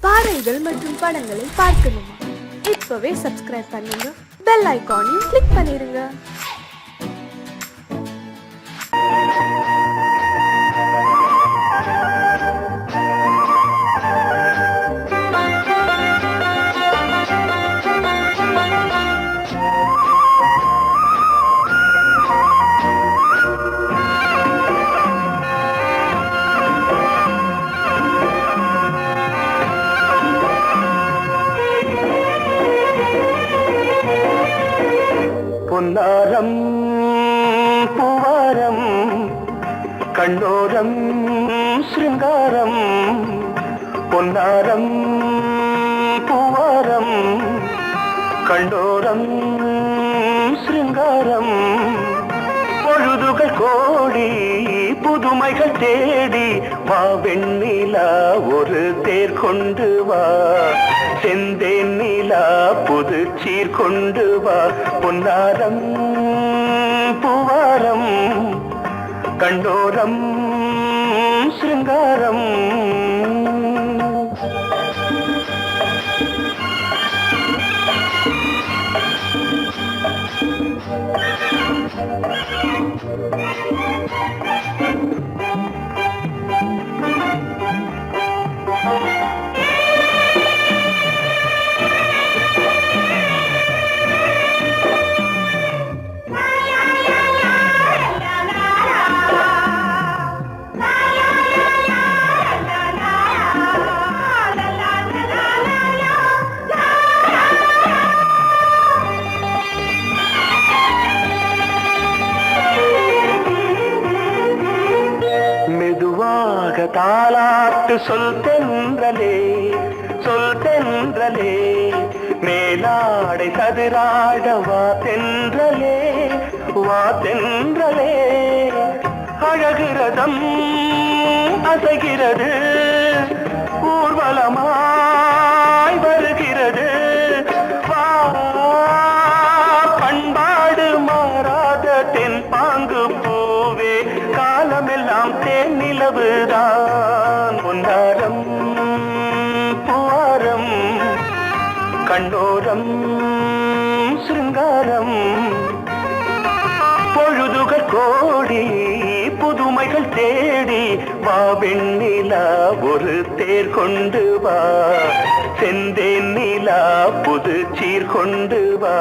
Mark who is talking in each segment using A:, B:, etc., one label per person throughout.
A: பாடல்கள் மற்றும் படங்களை பார்க்கணுமா? இப்பவே சப்ஸ்கிரைப் பண்ணுங்க, பெல் ஐகானையும் கிளிக் பண்ணிருங்க.
B: பொன்னாரம் பூவாரம் கண்ணோரம் சிருங்காரம், பொன்னாரம் பூவாரம் கண்ணோரம் சிருங்காரம், பொழுதுகள் கோடி புதுமைகள் தேடி வா வெண்ணிலா ஒரு தேர் கொண்டு வா, செந்தேன் நிலா புது சீர் கொண்டு வா, பொன்னாரம் பூவாரம் கண்டோரம் சிருங்காரம். தாலாட்டு சொல் தென்றலே, சொல் தென்றலே, மேலாடை சதுராட வா தென்றலே, வா தென்றலே, அழகிறதம் அசைகிறது ஊர்வலமாய் வருகிறது, வா பண்பாடு மாறாத தென் பாங்கு பூவே, காலமெல்லாம் தேன் நிலவுதான், பொன்னாரம் பூவாரம் கண்ணோரம் சிருங்காரம், பொழுதுகள் கோடி புதுமைகள் தேடி வா வெண்ணிலா ஒரு தேர் கொண்டு வா, செந்தேன் நிலா புது சீர் கொண்டு வா.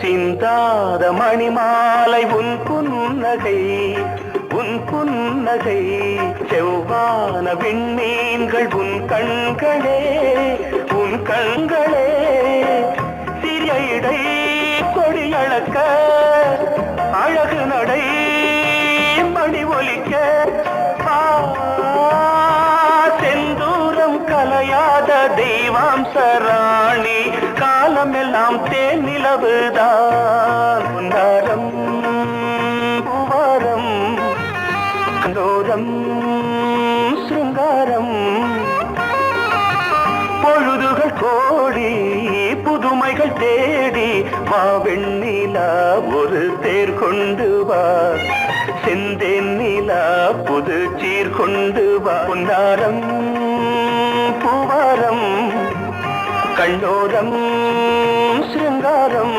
B: சிந்தாத மணிமாலை உன் புன்னகை, உன் புன்னகை, செவ்வான விண்மீன்கள் உன் கண்களே, உன் கண்களே, சிறிய இடை கொடியளக்க அழகு நடை மணி ஒலிக்க, செந்தூரம் கலையாத தெய்வாம்சராணி, காலமெல்லாம் தேன் நிலவுதான், பொன்னாரம் பூவாரம் கண்டோரம் சிருங்காரம், பொழுதுகள் கோடி புதுமைகள் தேடி வா வெண்ணிலா ஒரு தேர் கொண்டு வா, செந்தேன் நிலா புது சீர் கொண்டு வா, பொன்னாரம் பூவாரம் கண்டோரம் சிருங்காரம்.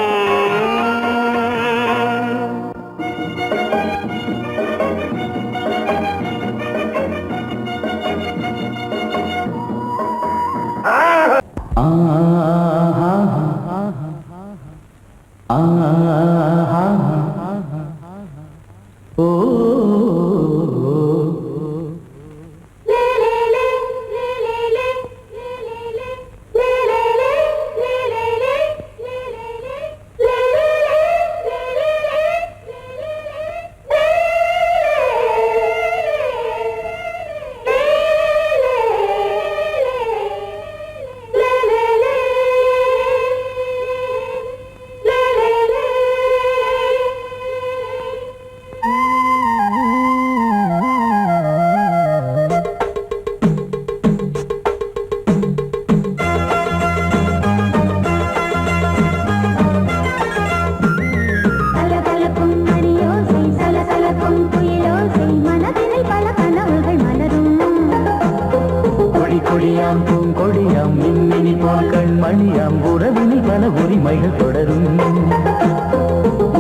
B: உறவினில் பல உரிமைகள் தொடரும்.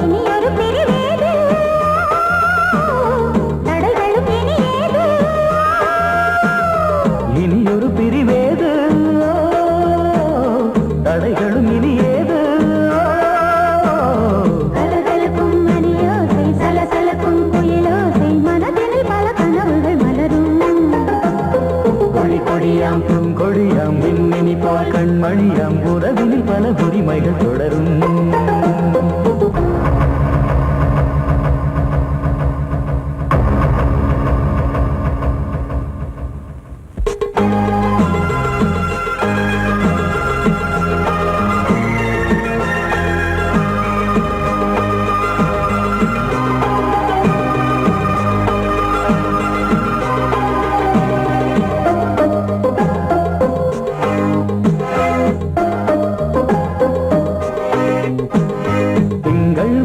C: இனியொரு பிரிவேது தடைகளும் இனியேது.
B: இனியொரு பிரிவேது தடைகளும் இனியேது.
C: கலகலக்கும் மணியோசை சலசலக்கும் குயிலோசை மனதினில் பல கனவுகள் மலரும்.
B: கொடி கொடியாம் பூங்கொடியாம் மின்மினி போல் கண்மணியாம் உறவினில் பல உரிமைகள் தொடரும்.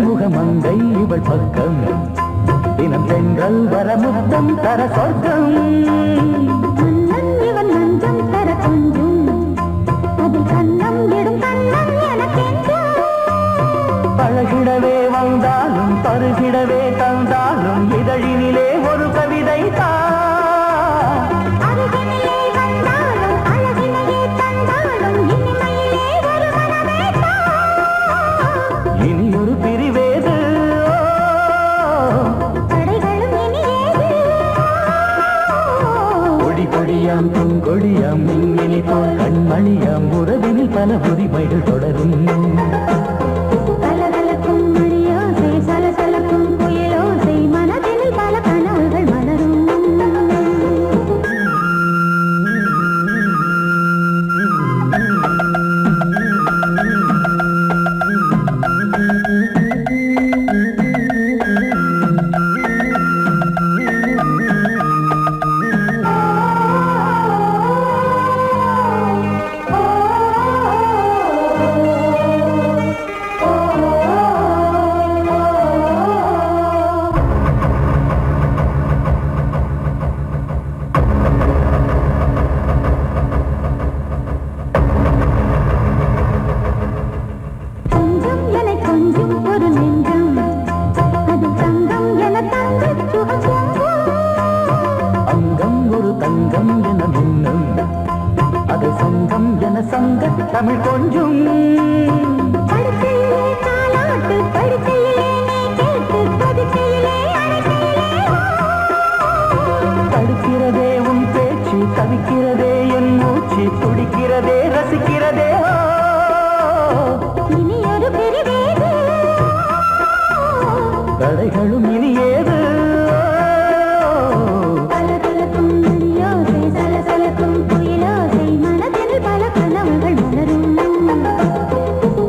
B: முகமங்கை இவள் பக்கம் தினம் சென்றல் வரமுத்தம் தர சொர்க்கம்.
C: மன்னன் இவன் மஞ்சம் தர கொஞ்சும் அதில் கண்ணம் இடும் கண்ணம் எனக்கென்றும்.
B: பழகிடவே வந்தாலும் பருகிடவே தந்தாலும் இதழினிலே ஒரு கவிதை
C: அருகினிலே வந்தாலும் அழகினையே தந்தாலும் இனிமையிலே ஒரு மனமே
B: இனியொரு பிரிவேது
C: தடைகளும் இனியேது.
B: கொடி கொடியாம் பூங்கொடியாம் மின்மினி போல் கண்மணியாம் உறவினில் பல உரிமைகள் தொடரும்.
C: கலகலக்கும் மணியோசை சலசலக்கும் குயிலோசை மனதினில் பல கனவுகள் மலரும். கொஞ்சம் என கொஞ்சம் ஒரு நெஞ்சம் அது தங்கம் என தங்கச் சுகம்.
B: அங்கம் ஒரு தங்கம் என மின்னும் அது சங்கம் என சங்க தமிழ் கொஞ்சும்.
C: படுக்கையிலே தாலாட்டு படுக்கையிலே நீ கேட்டு படுக்கையிலே அழைக்கையிலே
B: தடுக்கிறதே உன் பேச்சு தவிக்கிறதே என் மூச்சு துடிக்கிறதே ரசிக்கிறதே.
C: இனியொரு பிரிவேது
B: தடைகளும் இனியேது.
C: கலகலக்கும் மணியோசை சலசலக்கும் குயிலோசை மனதினில் பல கனவுகள் மலரும்.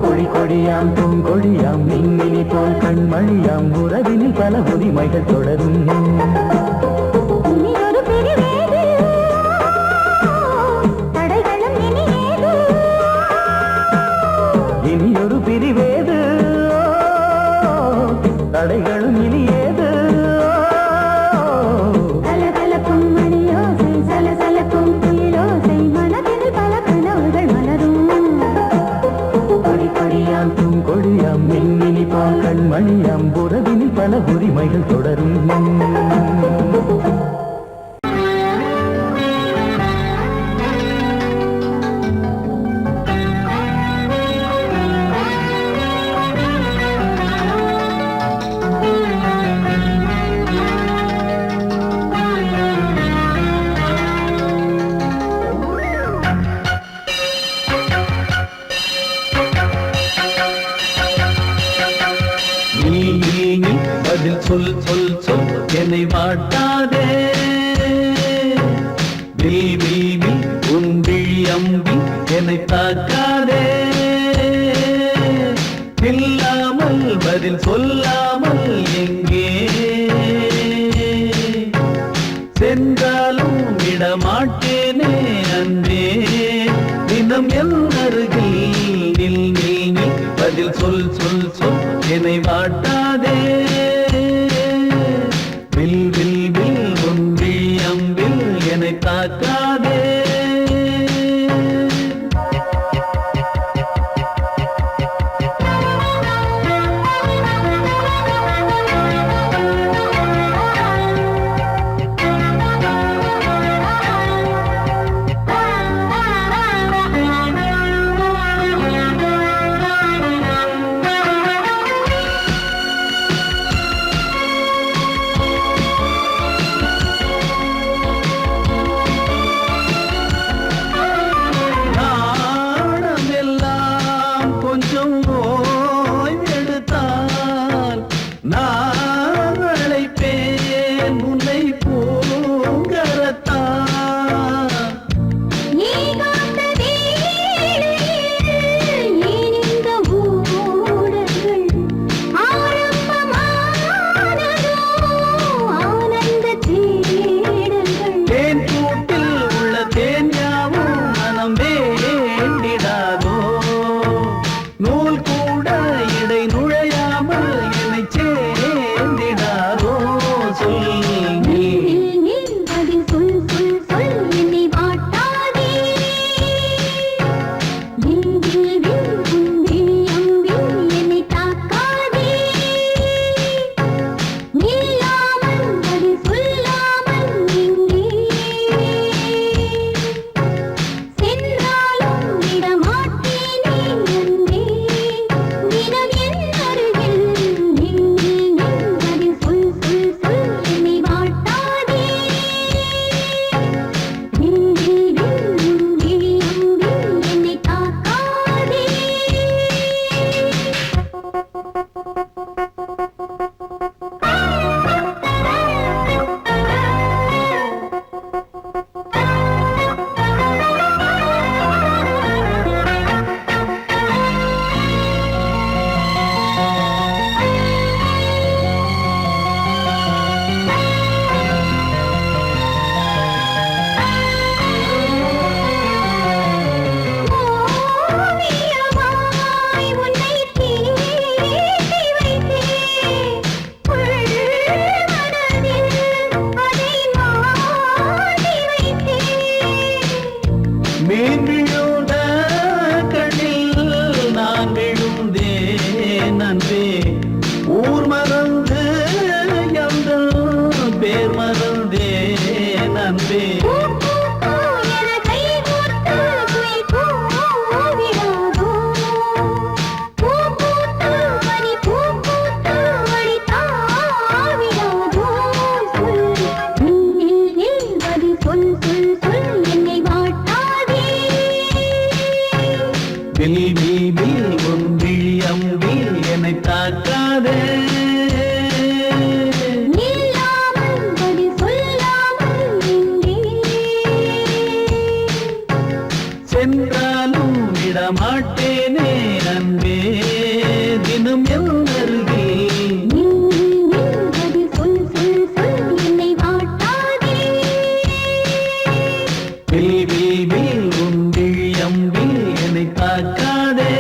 B: கொடி கொடியாம் பூங்கொடியாம் மின்மினி போல் கண்மணியாம் உறவினில் பல உரிமைகள் தொடரும்.
C: இனியொரு பிரிவேது தடைகளும் இனியேது.
B: இனியொரு பிரிவேது தடைகளும் இனியேது.
C: கலகலக்கும் மணியோசை சலசலக்கும் குயிலோசை மனதினில் பல கனவுகள் மலரும்.
B: கொடி கொடியாம் பூங்கொடியாம் மின்மினி போல் கண்மணியாம் உறவினில் பல உரிமைகள் தொடரும்.
D: நீ பதில் சொல் சொல் சொல் என்னை வாட்டாதே. நீ உன் விழி அம்பி என்னை தாக்காதே. இல்லாமல் பதில் சொல்லாமல் எங்கே சென்றாலும் விடமாட்டேனே அன்பே. தினம் என் அருகில் நில் நில் நில் பதில் சொல் சொல் சொல் என்னை வாட்டாதே. வில் வில் வில் உன் விழி அம்பில் என்னை தாக்காதே. அன்பே தினம் என் அருகில்
C: நின்றது சொல் சொல் சொல் என்னை வாட்டாதே
D: வில் வில் வில் உன் விழி அம்பில் என்னை தாக்காதே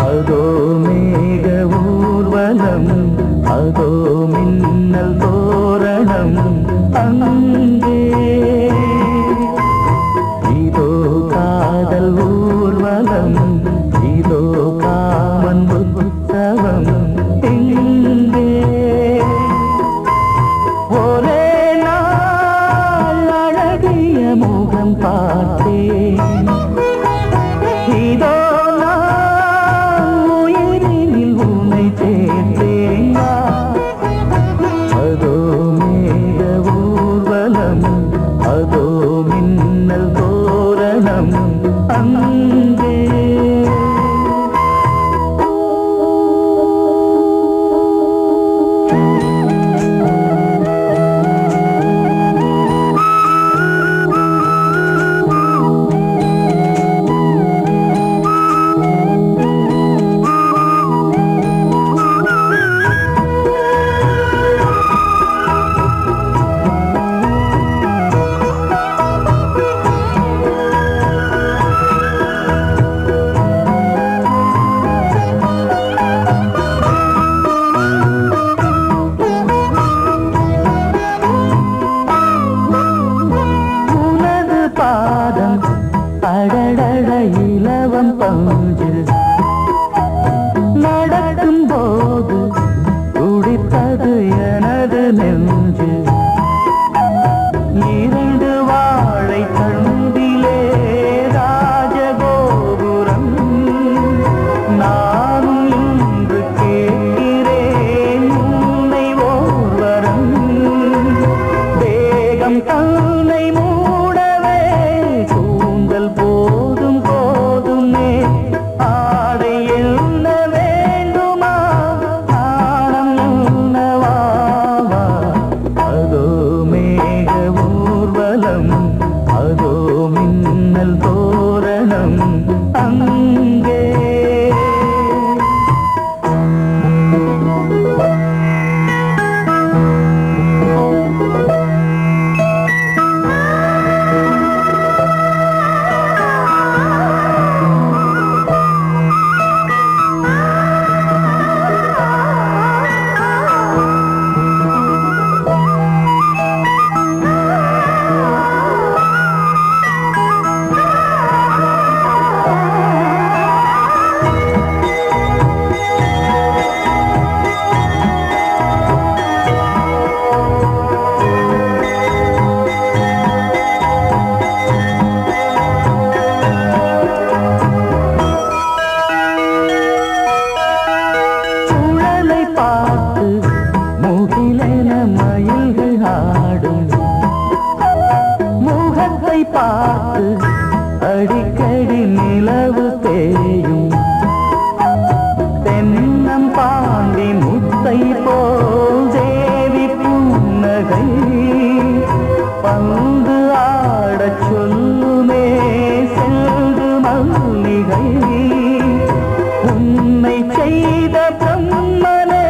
B: அதோ மேக ஊர்வலம் அதோ மின்னல் தோரணம் அங்கே இதோ காதல் ஊர்வலம் இதோ காமன் உற்சவம் இங்கே ஒரே நாள் அழகிய முகம் பார்த்தேன் இதோ நான் உயிரினில் உன்னை சேர்த்தேன் அதோ மேக ஊர்வலம் அதோ மின்னல் தோரணம் அங்கே உனது பாதம் அடடட இலவம் பஞ்சு நடக்கும் போது துடித்தது எனது நெஞ்சு இரண்டு வாழை தண்டிலே ராஜகோபுரம் நானும் இன்று கேட்கிறேன் உன்னை ஓர்வரம் தேகம் தன்னை மூடவே கூந்தல் போதும் போதுமே ஆடை என்ன வேண்டுமா நாணம் என்னவா அதோ மேக ஊர்வலம் அதோ மின்னல் தோரணம் அங்கே சுழலை பார்த்து முகிலென மயில்கள் ஆடும் முகத்தை பார்த்து அடிக்கடி நிலவு தேயும் தென்னம் பாண்டி முத்தை போல் தேவி புன்னகை பந்து ஆடச் சொல்லுமே செல்து மல்லிகை உன்னை செய்த பிரம்மனே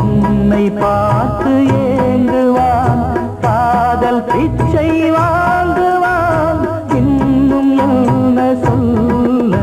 B: உன்னை பார்த்து ஏங்குவான் காதல் பிச்சை வாங்குவான் இன்னும் என்ன சொல்ல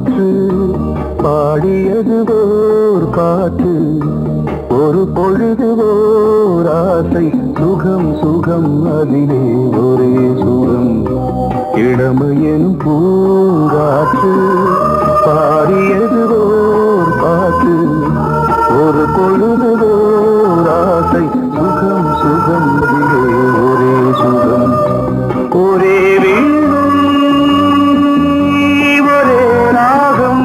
B: காற்று பாடியது ஓர் பாட்டு ஒரு பொழுது ஓர் ஆசை சுகம் சுகம் அதிலே ஒரே சுகம் இளமையெனும் பூங்காற்று பாடியது ஓர் பாட்டு ஒரு பொழுது ஓர் ஆசை சுகம் சுகம் அதிலே ஒரே சுகம் ஒரே வீணை ஒரே ராகம்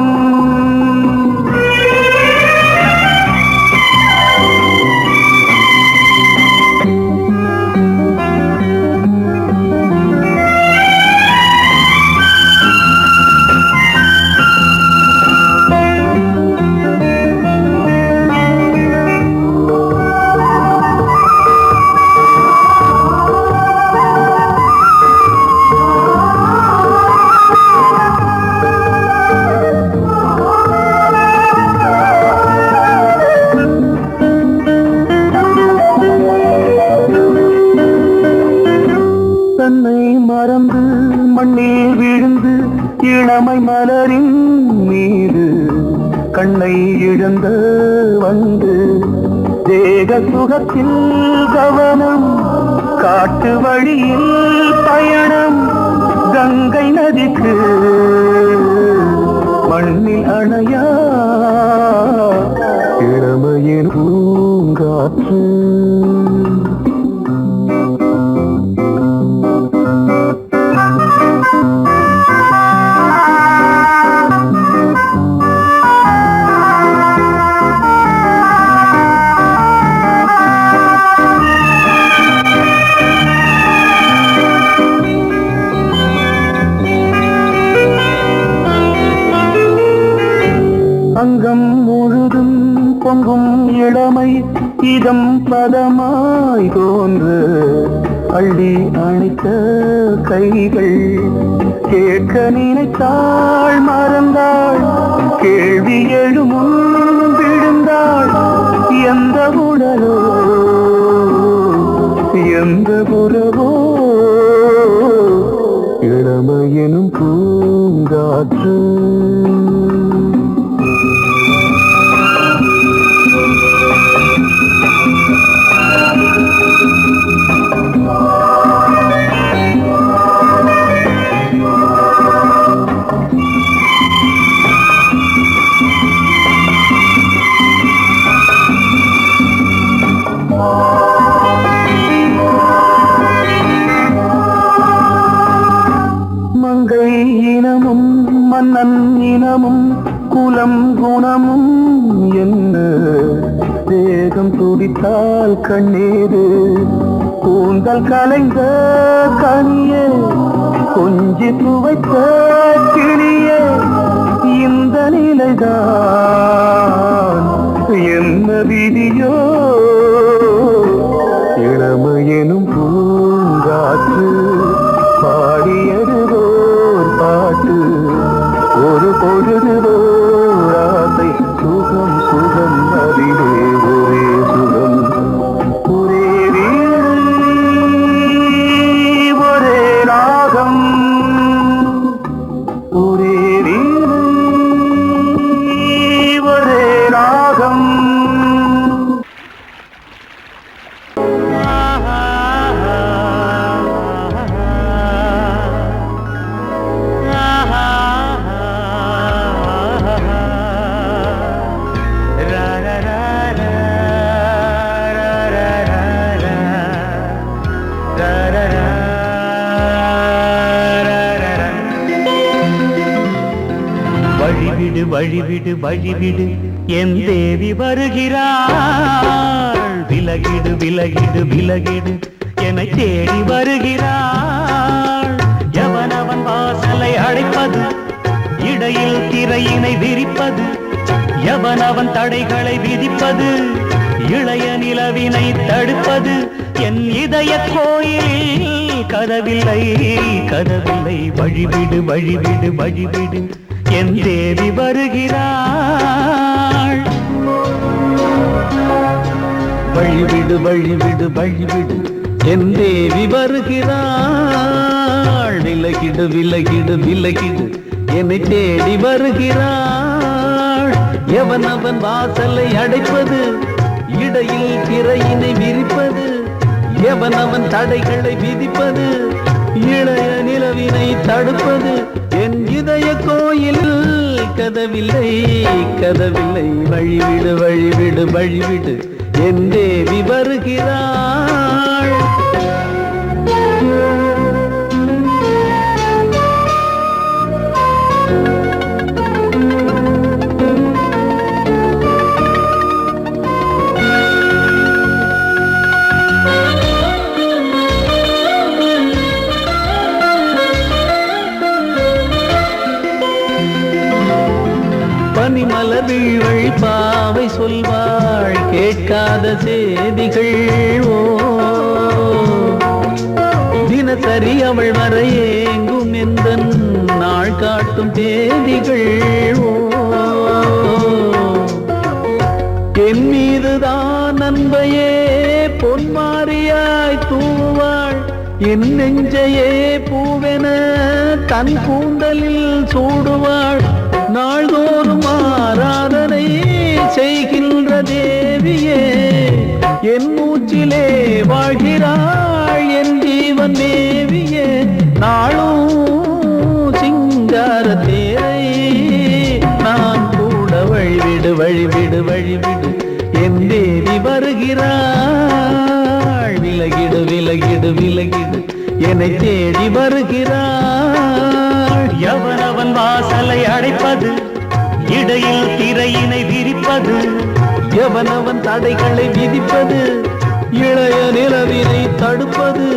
B: தன்னை மறந்து மண்ணில் விழுந்து இளமை மலரின் மீது கண்ணை இழந்த வந்து தேக சுகத்தில் கவனம் காட்டு வழியில் பயணம் கங்கை நதிக்கு மண்ணில் அணையா இளமையின் பூங்காற்று அங்கம் முழுதும் பொங்கும் இளமை இதம் பதமாய் தோன்று அள்ளி அணைத்த கைகள் கேட்க நினைத்தாள் மறந்தாள் கேள்வி எழுமுன் விழுந்தாள் எந்த உடலோ எந்த புறவோ இளமையெனும் பூங்காற்று மங்கை இனமும் மன்னன் இனமும் குலம் குணமும் என்ன தேகம் துடித்தால் கண்ணீரு கூந்தல் கலைந்த கனியே கொஞ்சி துவைத்த கிளியே இந்த நிலைதான் என்ன விதியோ இளமையெனும் பூங்காற்று பாடியது ஓர் பாட்டு ஒரு பொழுது ஓர் ஆசை சுகம் சுகம் அதிலே ஒரே சுகம் ஒரே வீணை ஒரே ராகம் ஒரே வீணை ஒரே ராகம்
E: வழிவிடு வழிவிடு வழிவிடு என் தேவி வருகிறாள் விலகிடு விலகிடு விலகிடு என்னை தேடி வருகிறாள் எவனவன் வாசலை அடைப்பது இடையில் திரையினை விரிப்பது எவனவன் தடைகளை விதிப்பது இளைய நிலவினை தடுப்பது என் இதய கோயிலில் கதவில்லை கதவில்லை வழிவிடு வழிவிடு வழிவிடு என் தேவி வருகிறாள்
D: வழிவிடு வழிவிடு வழிவிடு என் தேவி வருகிறாள் விலகிடு விலகிடு விலகிடு என்னை தேடி வருகிறாள். எவன் அவன் வாசலை அடைப்பது, இடையில் திரையினை விரிப்பது, எவன் அவன் தடைகளை விதிப்பது, இளைய நிலவினை தடுப்பது. என் இதய கோயில் கதவில்லை கதவில்லை, வழிவிடு வழிவிடு வழிவிடு, என் தேவி வருகிறாள். பனிமலர் வீழ்வழி பாவை சொல்வாள் கேட்காத செய்திகள். ஓ தினசரி அவள் வர ஏங்கும் எந்த நாள் காட்டும் தேதிகள். ஓ என் மீதுதான் அன்பையே பொன்மாரியாய் தூவாள். என் நெஞ்சையே பூவென தன் கூந்தலில் சூடுவாள். நாள்தோறும் ஆராதனை செய்கின்ற தேவியே, என் மூச்சிலே வாழ்கிறாள் என் ஜீவன் தேவியே. நாளும் சிங்கார தேரை நான் கூட வழிவிடு வழிவிடு வழிவிடு, என் தேவி வருகிறாள். விலகிடு விலகிடு விலகிடு, என்னை தேடி வருகிறாள்.
E: எவனவன் வாசலை அடைப்பது, இடையில் திரையினை விரிப்பது,
D: எவனவன் தடைகளை விதிப்பது, இளைய நிலவினை தடுப்பது.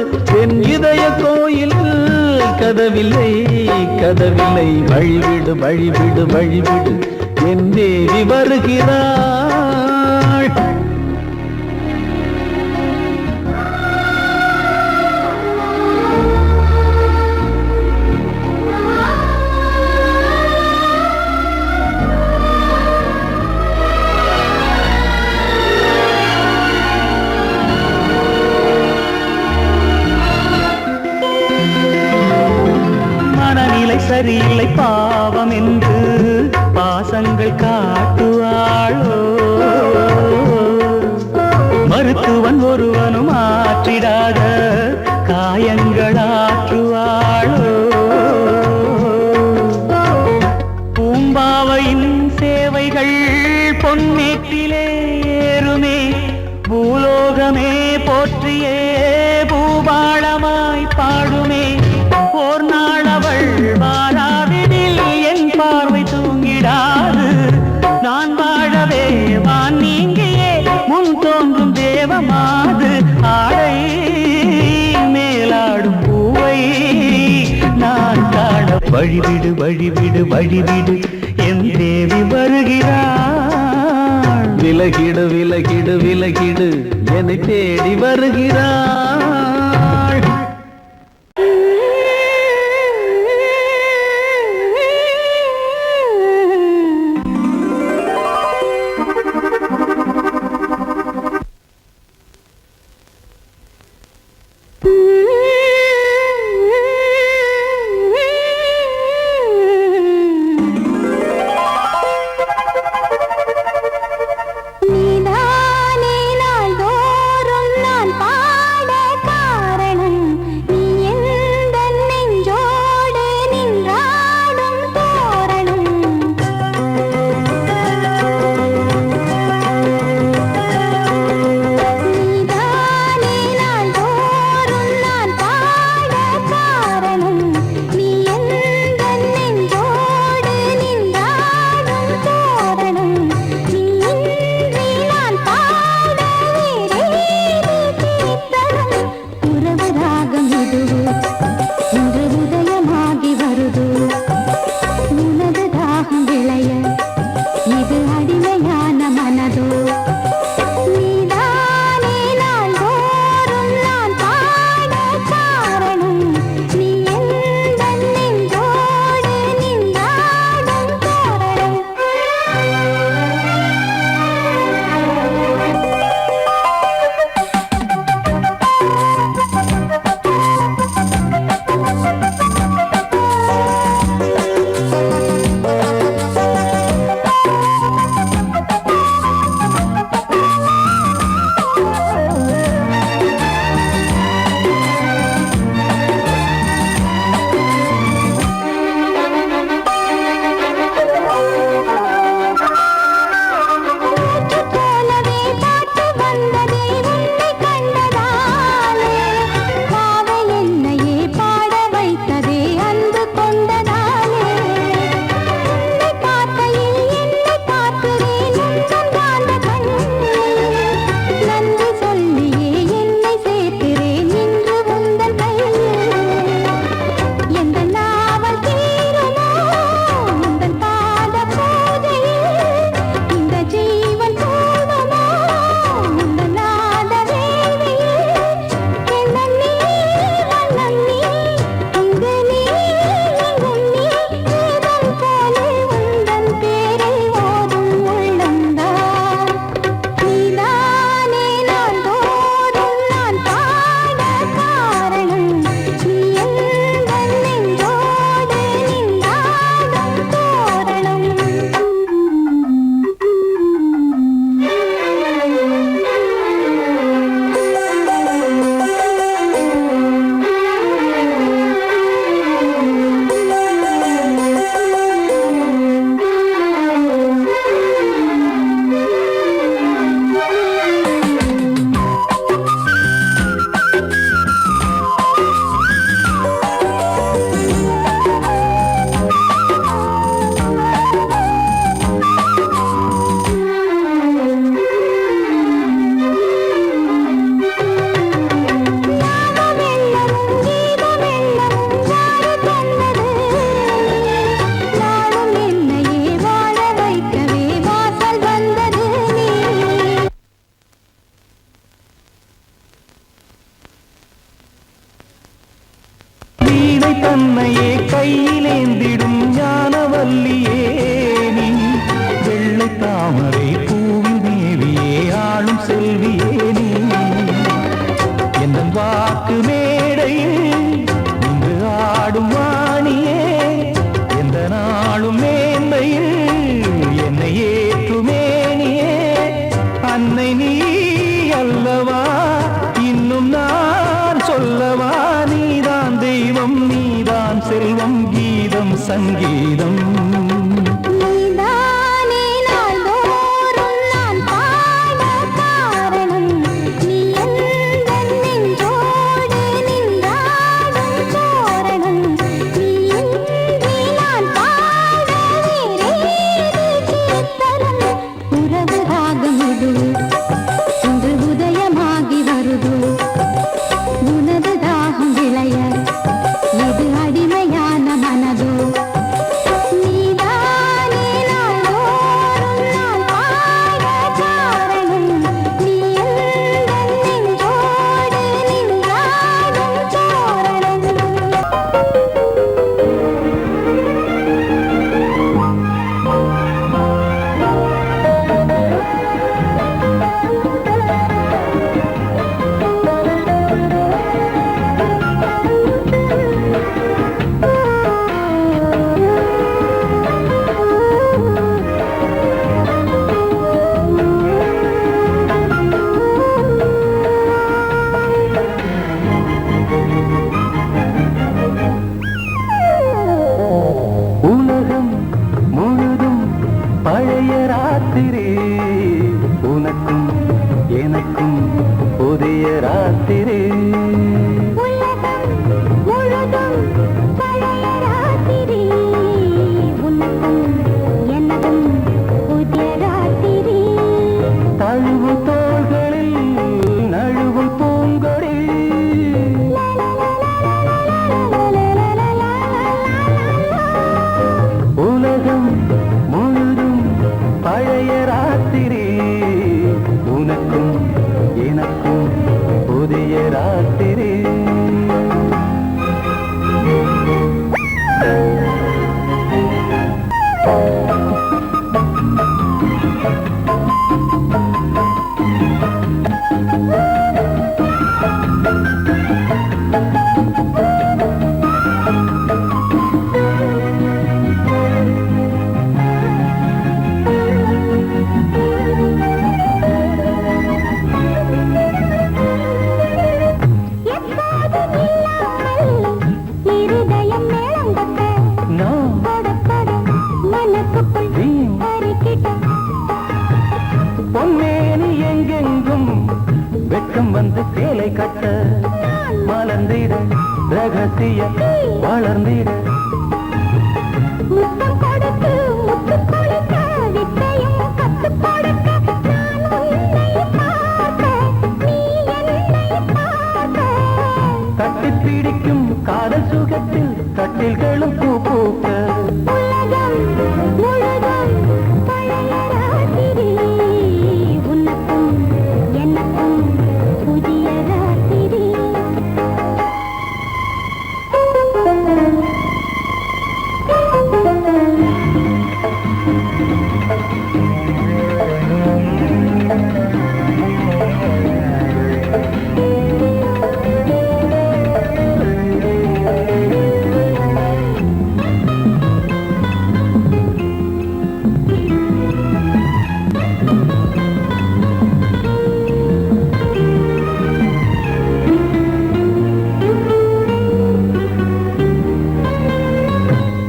D: என் இதய கோயில் கதவில்லை கதவில்லை, வழிவிடு வழிவிடு வழிவிடு, என் தேவி வருகிறாள்.
E: சரியில்லை பாவம் என்று பாசங்கள் காட்டுவாளோ. மருத்துவன் ஒருவனும் ஆற்றிடாத காயங்களாற்றுவாளோ. பூம்பாவையின் சேவைகள் பொன்னேற்றிலே ஏறுமே, பூலோகமே போற்றியே பூபாளமாய் பாடுமே. ஓர் நாள் அவள் வாராவிடில் என் பார்வை தூங்கிடாது. நான் வாழவே வான் நீங்கியே முன் தோன்றும் தேவமாது. ஆடை மேலாடும் பூவை நான் காண வழிவிடு வழிவிடு வழிவிடு, என் தேவி வருகிறாள்.
D: விலகிடு விலகிடு விலகிடு, என்னை தேடி வருகிறாள்.
C: நீதானே நாள்தோறும் நான் பாட
B: நீதான் செல்வம் கீதம் சங்கீதம்
C: நீதானே நாள்தோறும் நான் பாட காரணம் நீ எந்தன் நெஞ்சோடு நின்றாடும் தோரணம் நீ இன்றி நான் பாட வேறேது கீர்த்தனம் உறவு ராகம் இது இன்று உதயமாகி வருது உனது தாகம் விளைய இது அடிமையான மனதோ நீதானே நாள்தோறும் நான் பாட காரணம் நீ எந்தன் நெஞ்சோடு நின்றாடும் தோரணம்
B: உலகம் முழுதும் பழைய ராத்திரி உனக்கும் எனக்கும் புதிய ராத்திரி
C: உலகம் முழுதும் பழைய ராத்திரி உனக்கும் எனக்கும் புதிய ராத்திரி
B: தழுவு தோள்களில் நழுவு பூங்கொடி உலகம் முழுதும் பழைய ராத்திரி உனக்கும் எனக்கும் புதிய ராத்திரி
C: எப்போதும் இல்லாமல் இருதயம் மேளங்கொட்ட
B: நான்
C: படபட மனசுக்குள்
B: வீண்
C: அரிக்கிட்ட
B: பொன்னேனி எங்கெங்கும் வெட்கம் வந்து சேலை கட்ட மலர்ந்திட ரகசிய வளர்ந்திட
C: முத்தம் கொடுத்து முத்து கொடுக்க வித்தையும் கத்து கொடுக்க நான் உன்னை பார்க்க நீ என்னை பார்க்க
B: தட்டி பிடிக்கும் காதல் சுகத்தில் கட்டில்களும் பூ பூக்க
C: உலகம் முழுதும் பழைய ராத்திரி உனக்கும் எனக்கும் புதிய ராத்திரி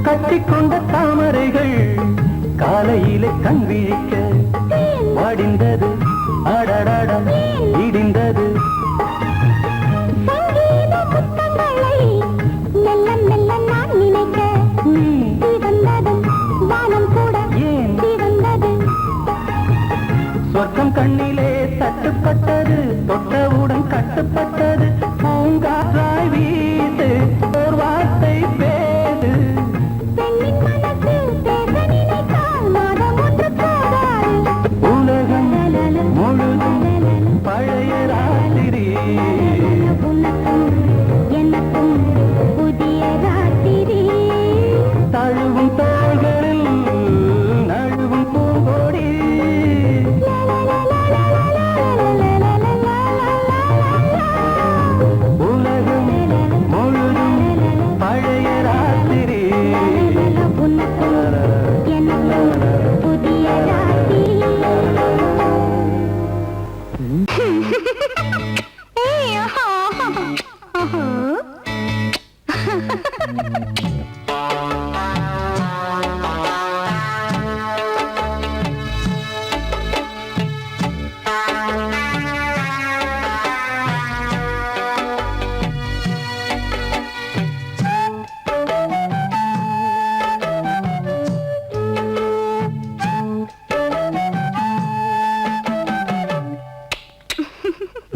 B: கட்டிக்கொண்ட தாமரைகள் காலையிலே கண் விழிக்க வாடிந்தது அடடடம் இடிந்தது
C: சங்கீத புத்தங்களை மெல்ல மெல்ல நான் நினைக்க
B: நீ
C: சிவந்ததும் வானம் கூட
B: ஏன்
C: சிவந்தது
B: சொர்க்கம் கண்ணிலே தட்டுப்பட்டது தொட்டவுடன் கட்டுப்பட்டது பூங்காற்றாய் வீசு ஓர் வார்த்தை பேசு
C: பெண்ணின் மனம்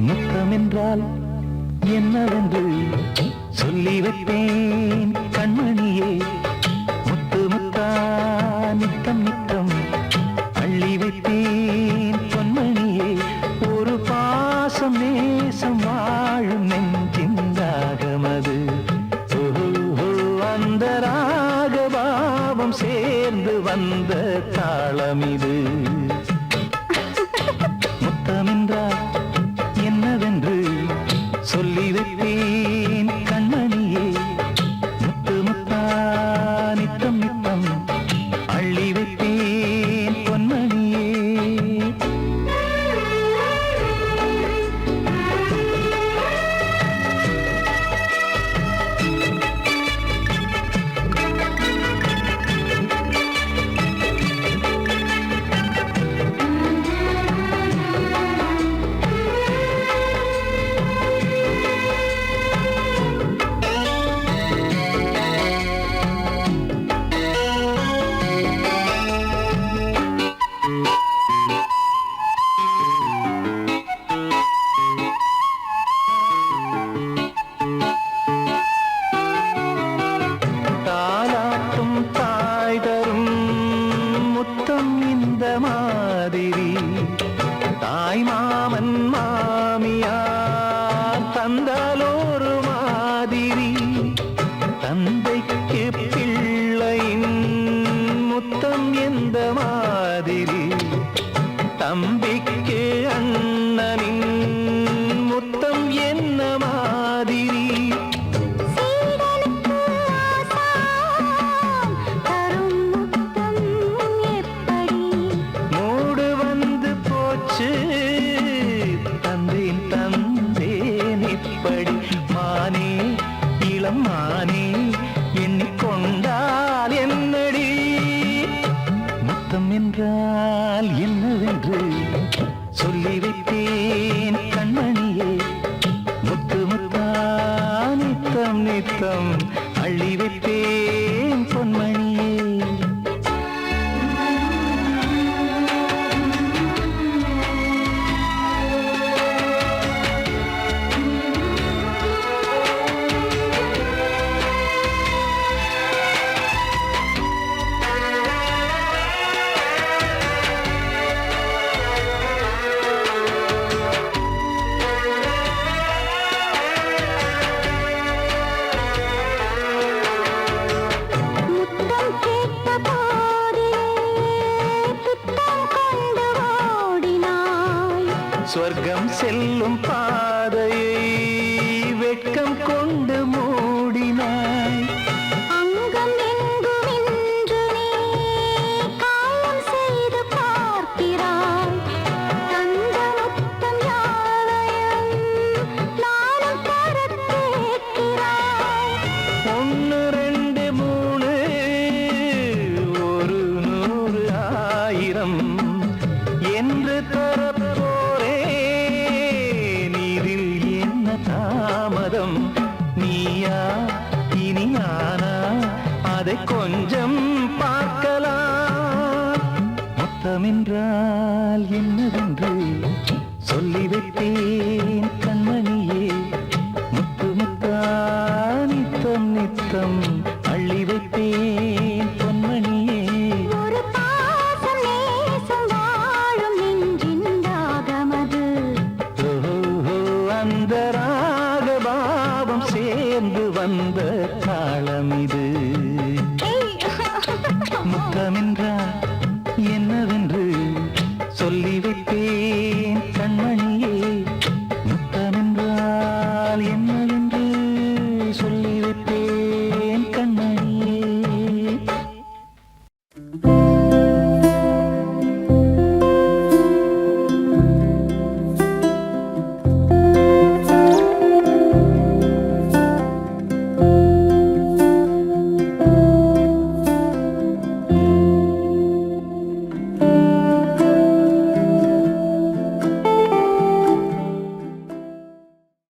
E: முத்தம் என்றால் என்னவென்று சொல்லி வைப்பேன் கண்மணியே. முத்து முத்தா நித்தம் நித்தம் அள்ளி வைப்பேன் பொன்மணியே. ஒரு பாசம் நேசம் வாழும் நெஞ்சின் ராகமது. அந்த ராகபாவம் சேர்ந்து வந்த தாளமிது. முத்தமென்றால் என்னவென்று சொல்லி வைப்பேன் கண்மணியே. முத்து முத்தா நித்தம் நித்தம் அள்ளி வைப்பேன் பொன்மணியே. தாலாட்டும் தாய் தரும் முத்தம் இந்த மாதிரி. தாய் மாமன் மாமியார் தந்தாலோரு மாதிரி. தந்தைக்கு பிள்ளையின் முத்தம் எந்த மாதிரி. தம்பிக்கு அண்ணனின் முத்தம் என்ன மாதிரி.
C: சீடனுக்கு ஆசான் தரும் முத்தம் எப்படி.
E: மூடு வந்து போச்சு தந்தேன் தந்தேன் இப்படி. மானே இளம் மானே எண்ணிக்கொண்டால் என்னடி. முத்தம் என்றால் என்னவென்று சொல்லி வைத்தேன் கண்மணியே. முத்து முத்தா நித்தம் நித்தம் அள்ளி வைத்தேன் பொன்மணியே.
C: முத்தம் கேட்ட போதிலே துத்தம் கொண்டு ஓடினாய்.
E: சொர்க்கம் செல்லும் பாதையை வெட்கம் கொண்டு மூடினாய்.
C: அங்கம் எங்கும் இன்று நீ காயம் செய்து பார்க்கிறாய். தந்த முத்தம் யாவையும் நானும் தரக் கேட்கிறாய்.
E: 1 2 3 ஒரு 100 1000 என்று தரப்போரேன். இதில் என்ன தாமதம். நீயா இனி நானா அதை கொஞ்சம் பார்க்கலாம். முத்தமென்றால் என்னவென்று சொல்லி வைத்தேன் கண்மணியே. முத்து முத்தா நித்தம் நித்தம் அள்ளி வைத்தேன் பொன்மணியே.
C: ஒரு பாசம் நேசம் வாழும் நெஞ்சின் ராகமது.
E: ஓஹோ, அந்த ராகபாவம் சேர்ந்து வந்த தாளமிது. முத்தமென்றால்